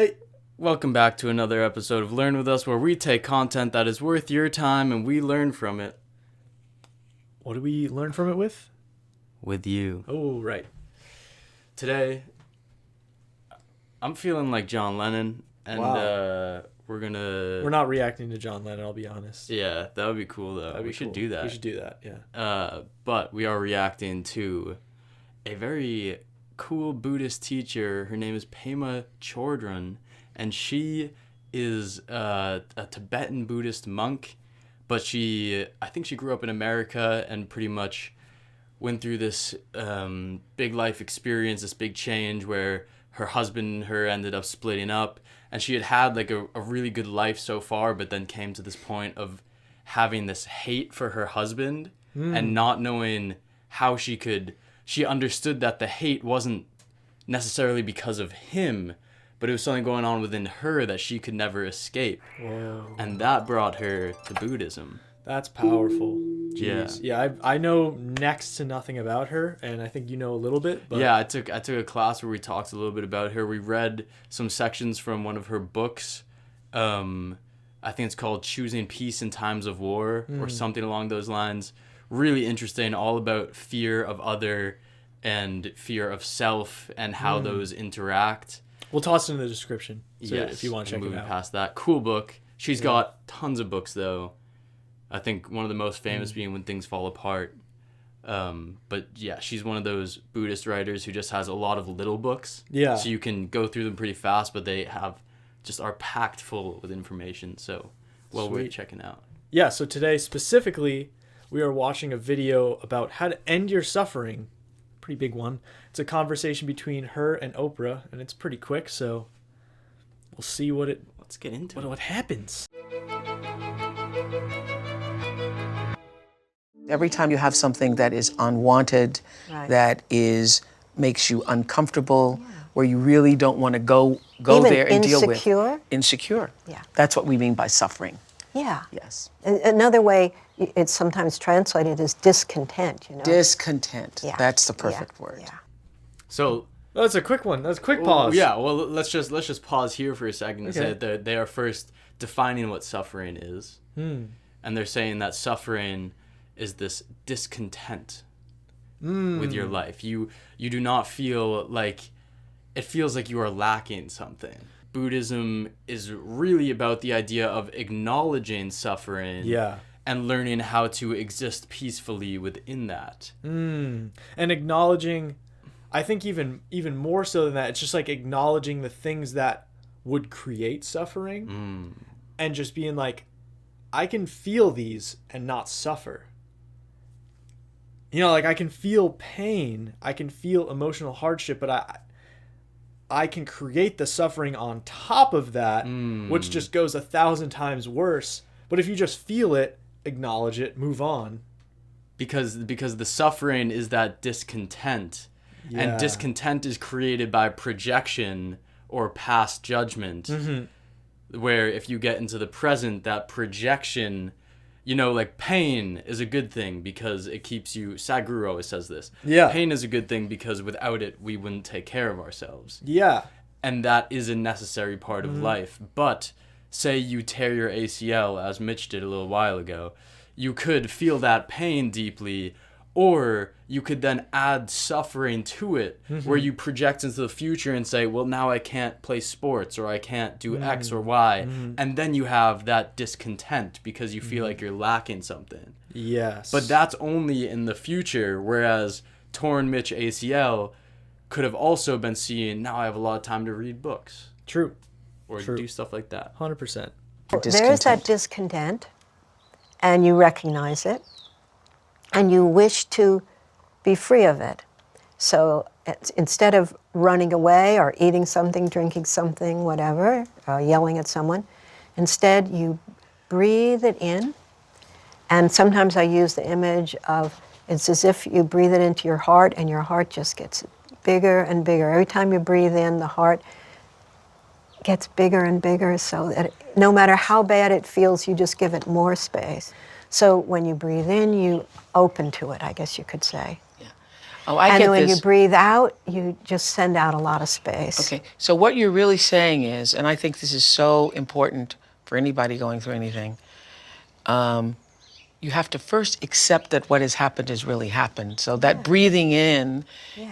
Hey, Welcome back to another episode of Learn With Us, where we take content that is worth your time and we learn from it. what do we learn from it with? With you. Oh, right. Today, I'm feeling like John Lennon, and Wow. we're not reacting to John Lennon, I'll be honest. Yeah, that would be cool though. That'd be We should cool. do that. We should do that, yeah. But we are reacting to a very cool Buddhist teacher. Her name is Pema Chodron, and she is a Tibetan Buddhist monk, but I think she grew up in America and pretty much went through this big life experience, this big change where her husband and her ended up splitting up, and she had like a really good life so far, but then came to this point of having this hate for her husband and not knowing how she understood that the hate wasn't necessarily because of him, but it was something going on within her that she could never escape. Whoa. And that brought her to Buddhism. That's powerful. Yeah. Jeez. Yeah, I know next to nothing about her, and I think you know a little bit. But Yeah, I took a class where we talked a little bit about her. We read some sections from one of her books. I think it's called Choosing Peace in Times of War or something along those lines. Really interesting, all about fear of other and fear of self and how those interact. We'll toss it in the description so Yes, if you want to check it moving out. past that. Cool book. She's got tons of books, though. I think one of the most famous being When Things Fall Apart. But yeah, she's one of those Buddhist writers who just has a lot of little books. Yeah. So you can go through them pretty fast, but they are packed full with information. So well worth Sweet. checking out. Yeah, so today specifically, we are watching a video about how to end your suffering. Pretty big one. It's a conversation between her and Oprah, and it's pretty quick, so we'll see Let's get into it. what happens. Every time you have something that is unwanted, Right. that makes you uncomfortable, where you really don't want to go Even there and deal with. insecure? Insecure. Yeah. That's what we mean by suffering. Yeah. Yes. Another way it's sometimes translated as discontent, you know? Discontent. Yeah. That's the perfect Yeah. word. Yeah. So Oh, that's a quick one. That's a quick pause. yeah, well let's just pause here for a second and say Okay. that they are first defining what suffering is. And they're saying that suffering is this discontent with your life. You do not feel like it feels like you are lacking something. Buddhism is really about the idea of acknowledging suffering Yeah. and learning how to exist peacefully within that. And acknowledging, I think even more so than that, it's just like acknowledging the things that would create suffering and just being like, I can feel these and not suffer. You know, like I can feel pain, I can feel emotional hardship, but I can create the suffering on top of that, which just goes 1,000 times worse. But if you just feel it, acknowledge it, move on. Because the suffering is that discontent. Yeah. And discontent is created by projection or past judgment. Where if you get into the present, that projection, you know, like pain is a good thing because it keeps you, Sadhguru always says this. Yeah. Pain is a good thing because without it, we wouldn't take care of ourselves. Yeah. And that is a necessary part of life. But say you tear your ACL, as Mitch did a little while ago, you could feel that pain deeply, or you could then add suffering to it, where you project into the future and say, well, now I can't play sports, or I can't do X or Y. And then you have that discontent because you feel like you're lacking something. Yes. But that's only in the future, whereas torn Mitch ACL could have also been seeing, now I have a lot of time to read books True. or True. do stuff like that. 100%. There is that discontent, and you recognize it, and you wish to be free of it. So instead of running away or eating something, drinking something, whatever, yelling at someone, instead you breathe it in. And sometimes I use the image of it's as if you breathe it into your heart and your heart just gets bigger and bigger. Every time you breathe in, the heart gets bigger and bigger so that no matter how bad it feels, you just give it more space. So when you breathe in, you open to it, I guess you could say. Yeah. Oh, I and get then when this. you breathe out, you just send out a lot of space. Okay, so what you're really saying is, and I think this is so important for anybody going through anything, you have to first accept that what has happened has really happened. So that breathing in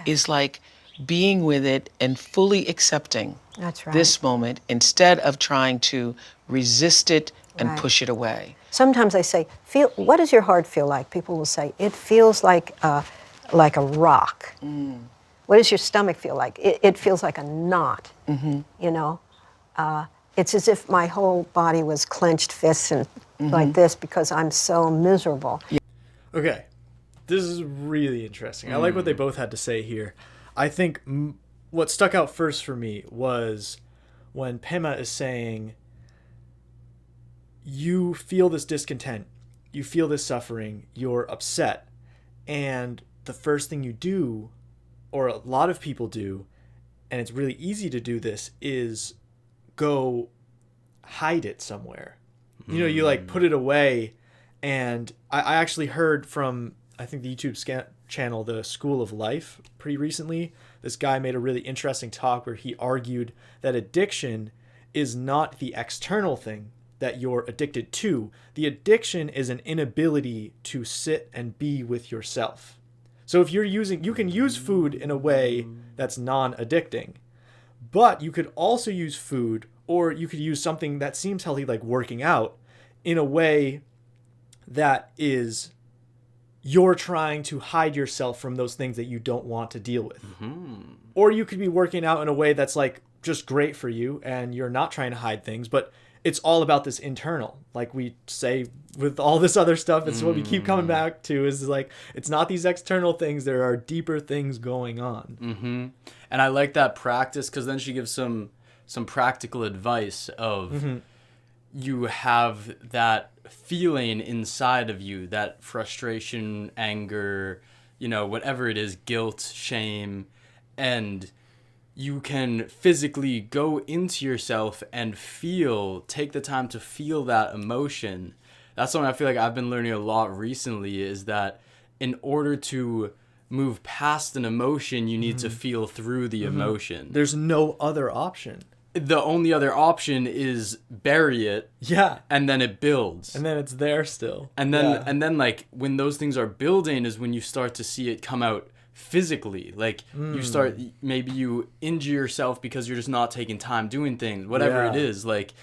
is like being with it and fully accepting That's right. this moment instead of trying to resist it and Right. push it away. Sometimes I say, what does your heart feel like? People will say, it feels like a rock. What does your stomach feel like? It feels like a knot, you know? It's as if my whole body was clenched fists and like this because I'm so miserable. Okay, this is really interesting. I like what they both had to say here. I think what stuck out first for me was when Pema is saying, you feel this discontent, you feel this suffering, you're upset, and the first thing you do, or a lot of people do, and it's really easy to do this, is go hide it somewhere. You know, you like put it away. And I actually heard from, I think, the YouTube channel, The School of Life, pretty recently. This guy made a really interesting talk where he argued that addiction is not the external thing that you're addicted to. The addiction is an inability to sit and be with yourself. So if you can use food in a way that's non-addicting, but you could also use food, or you could use something that seems healthy, like working out, in a way that is you're trying to hide yourself from those things that you don't want to deal with. Or you could be working out in a way that's like just great for you and you're not trying to hide things, but it's all about this internal. Like we say with all this other stuff, it's what we keep coming back to, is like, it's not these external things, there are deeper things going on. And I like that practice, because then she gives some practical advice of you have that feeling inside of you, that frustration, anger, you know, whatever it is, guilt, shame, and you can physically go into yourself and take the time to feel that emotion. That's something I feel like I've been learning a lot recently, is that in order to move past an emotion, you need to feel through the emotion. There's no other option. The only other option is bury it. Yeah. And then it builds. And then it's there still. And then like when those things are building is when you start to see it come out physically. Like you start, maybe you injure yourself because you're just not taking time doing things, whatever it is. Like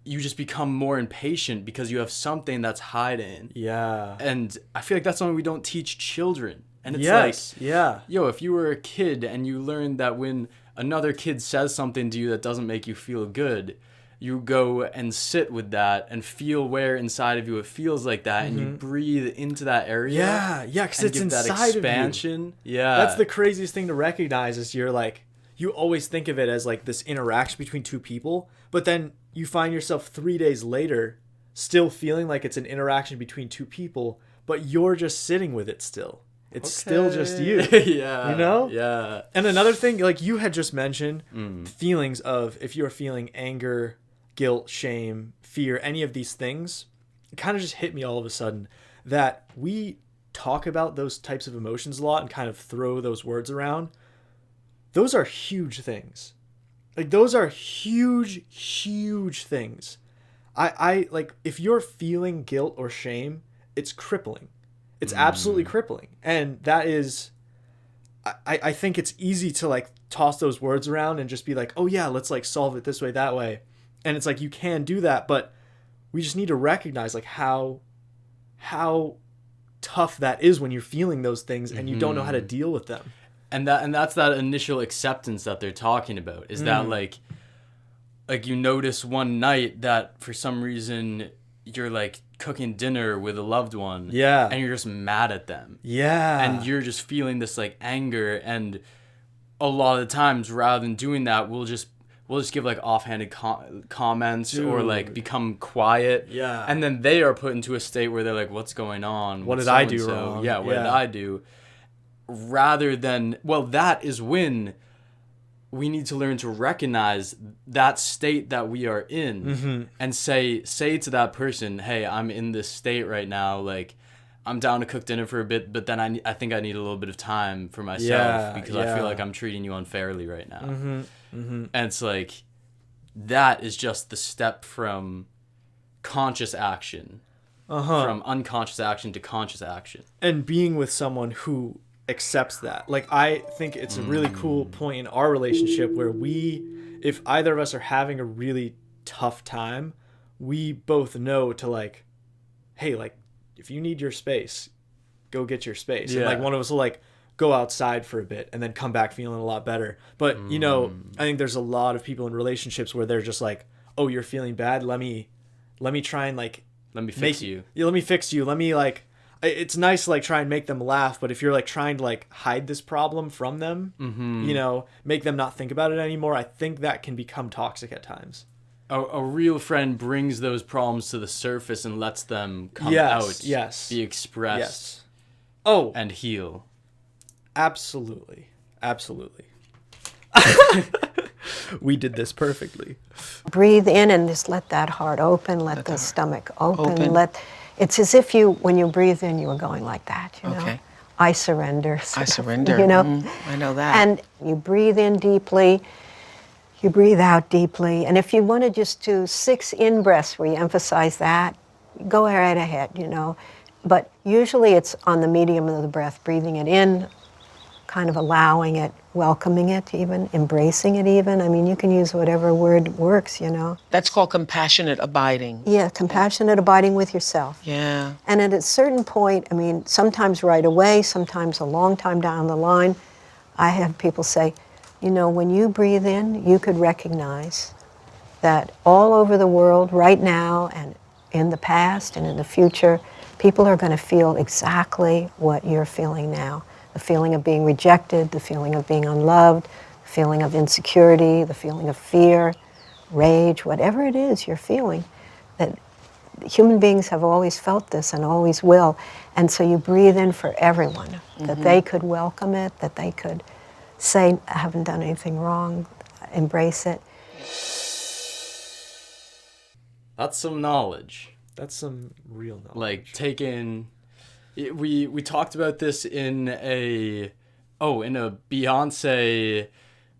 you just become more impatient because you have something that's hiding. Yeah. And I feel like that's something we don't teach children. And it's Yes. like, yo, if you were a kid and you learned that when another kid says something to you that doesn't make you feel good, you go and sit with that and feel where inside of you it feels like that, and you breathe into that area. Yeah, because it's inside expansion. of you. Yeah. That's the craziest thing to recognize, is you're like, you always think of it as like this interaction between two people, but then you find yourself 3 days later still feeling like it's an interaction between two people, but you're just sitting with it still. It's still just you. Yeah. You know? Yeah. And another thing, like you had just mentioned, feelings of, if you're feeling anger, guilt, shame, fear, any of these things, it kind of just hit me all of a sudden that we talk about those types of emotions a lot and kind of throw those words around. Those are huge things. Like those are huge, huge things. I like, if you're feeling guilt or shame, it's crippling. It's absolutely crippling. And that is, I think it's easy to like toss those words around and just be like, oh yeah, let's like solve it this way, that way. And it's like, you can do that, but we just need to recognize like how tough that is when you're feeling those things and you don't know how to deal with them. And that's that initial acceptance that they're talking about, is that like you notice one night that for some reason you're like cooking dinner with a loved one, and you're just mad at them, and you're just feeling this like anger, and a lot of the times rather than doing that, we'll just give like offhanded comments, or like become quiet, and then they are put into a state where they're like, what's going on, what did I do wrong? What did I do, rather than, well, that is when we need to learn to recognize that state that we are in, and say to that person, hey, I'm in this state right now, like I'm down to cook dinner for a bit, but then I think I need a little bit of time for myself because I feel like I'm treating you unfairly right now. And it's like, that is just the step from conscious action, from unconscious action to conscious action. And being with someone who accepts that. Like, I think it's a really cool point in our relationship where if either of us are having a really tough time, we both know to like, hey, like, if you need your space, go get your space. And like one of us will like go outside for a bit and then come back feeling a lot better. But you know, I think there's a lot of people in relationships where they're just like, oh, you're feeling bad. Let me try and like, let me fix you. Yeah, let me fix you. Let me like, it's nice to like try and make them laugh. But if you're like trying to like hide this problem from them, you know, make them not think about it anymore, I think that can become toxic at times. A real friend brings those problems to the surface and lets them come out, be expressed, and heal. Absolutely. We did this perfectly. Breathe in and just let that heart open, let the stomach open. It's as if when you breathe in, you were going like that, you know? I surrender. I surrender. You know? I know that. And you breathe in deeply. You breathe out deeply. And if you want to just do 6 in-breaths where you emphasize that, go right ahead, you know. But usually it's on the medium of the breath, breathing it in, kind of allowing it, welcoming it even, embracing it even. I mean, you can use whatever word works, you know. That's called compassionate abiding. Yeah, compassionate abiding with yourself. Yeah. And at a certain point, I mean, sometimes right away, sometimes a long time down the line, I have people say, you know, when you breathe in, you could recognize that all over the world right now and in the past and in the future, people are going to feel exactly what you're feeling now. The feeling of being rejected, the feeling of being unloved, the feeling of insecurity, the feeling of fear, rage, whatever it is you're feeling, that human beings have always felt this and always will. And so you breathe in for everyone, that they could welcome it, that they could say, I haven't done anything wrong, embrace it. That's some knowledge. That's some real knowledge. Like we talked about this in a Beyonce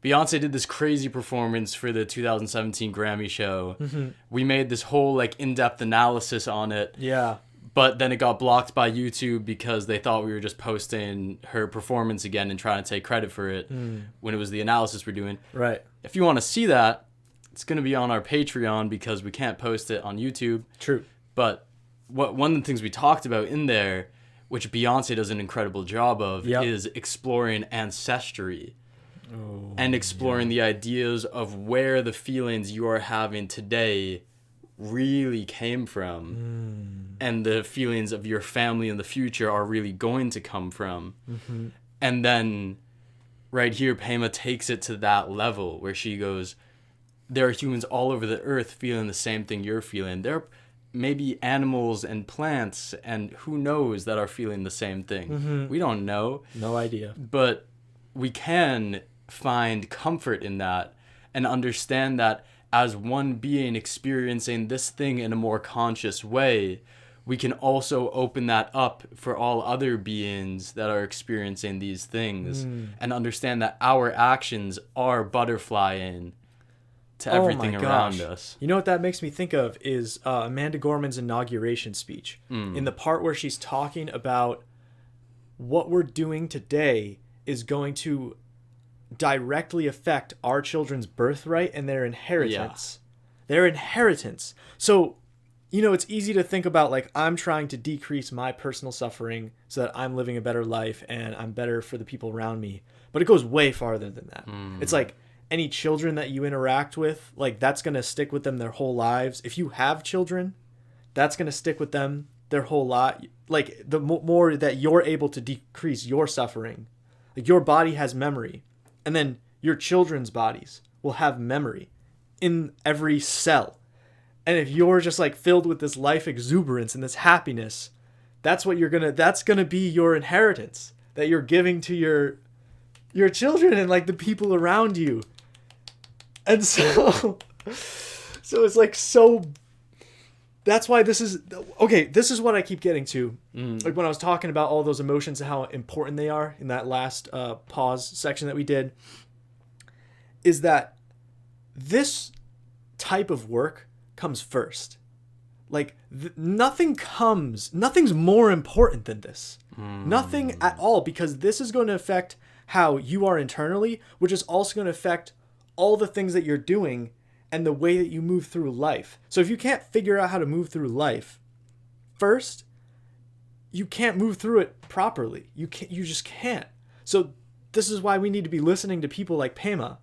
did this crazy performance for the 2017 Grammy show. We made this whole like in-depth analysis on it. Yeah. But then it got blocked by YouTube because they thought we were just posting her performance again and trying to take credit for it when it was the analysis we're doing. Right. If you want to see that, it's going to be on our Patreon because we can't post it on YouTube. True. But one of the things we talked about in there, which Beyonce does an incredible job of, is exploring ancestry and exploring the ideas of where the feelings you are having today really came from and the feelings of your family in the future are really going to come from. And then right here, Pema takes it to that level where she goes, there are humans all over the earth feeling the same thing you're feeling. There are maybe animals and plants and who knows that are feeling the same thing. We don't know. No idea. But we can find comfort in that and understand that as one being experiencing this thing in a more conscious way, we can also open that up for all other beings that are experiencing these things and understand that our actions are butterflying to everything around us. You know what that makes me think of is Amanda Gorman's inauguration speech. In the part where she's talking about what we're doing today is going to directly affect our children's birthright and their inheritance. Their inheritance. So, you know, it's easy to think about like, I'm trying to decrease my personal suffering so that I'm living a better life and I'm better for the people around me. But it goes way farther than that. It's like any children that you interact with, like that's going to stick with them their whole lives. If you have children, that's going to stick with them their whole lot. Like the more that you're able to decrease your suffering, like your body has memory. And then your children's bodies will have memory in every cell. And if you're just like filled with this life exuberance and this happiness, that's gonna be your inheritance that you're giving to your children and like the people around you. And so it's like so that's why this is okay. This is what I keep getting to, like when I was talking about all those emotions and how important they are in that last pause section that we did. Is that this type of work comes first? Like nothing's more important than this. Nothing at all, because this is going to affect how you are internally, which is also going to affect all the things that you're doing and the way that you move through life. So if you can't figure out how to move through life first, you can't move through it properly. You just can't. So this is why we need to be listening to people like Pema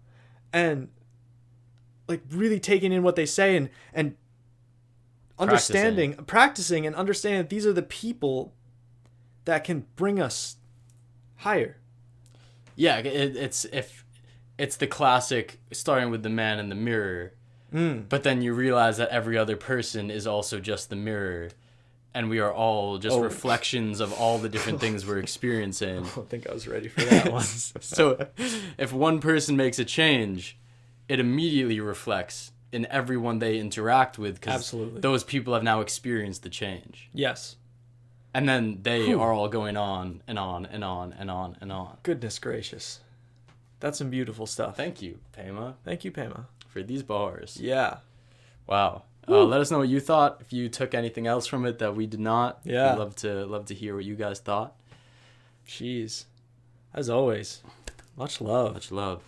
and like really taking in what they say and practicing and understanding that these are the people that can bring us higher. Yeah, it's the classic starting with the man in the mirror, but then you realize that every other person is also just the mirror, and we are all just reflections of all the different things we're experiencing. I don't think I was ready for that one. So if one person makes a change, it immediately reflects in everyone they interact with, because those people have now experienced the change. Yes. And then they are all going on and on and on and on and on. Goodness gracious. That's some beautiful stuff. Thank you, Pema. Thank you, Pema. For these bars. Yeah. Wow. Let us know what you thought. If you took anything else from it that we did not. Yeah. I'd love to hear what you guys thought. Jeez. As always, much love. Much love.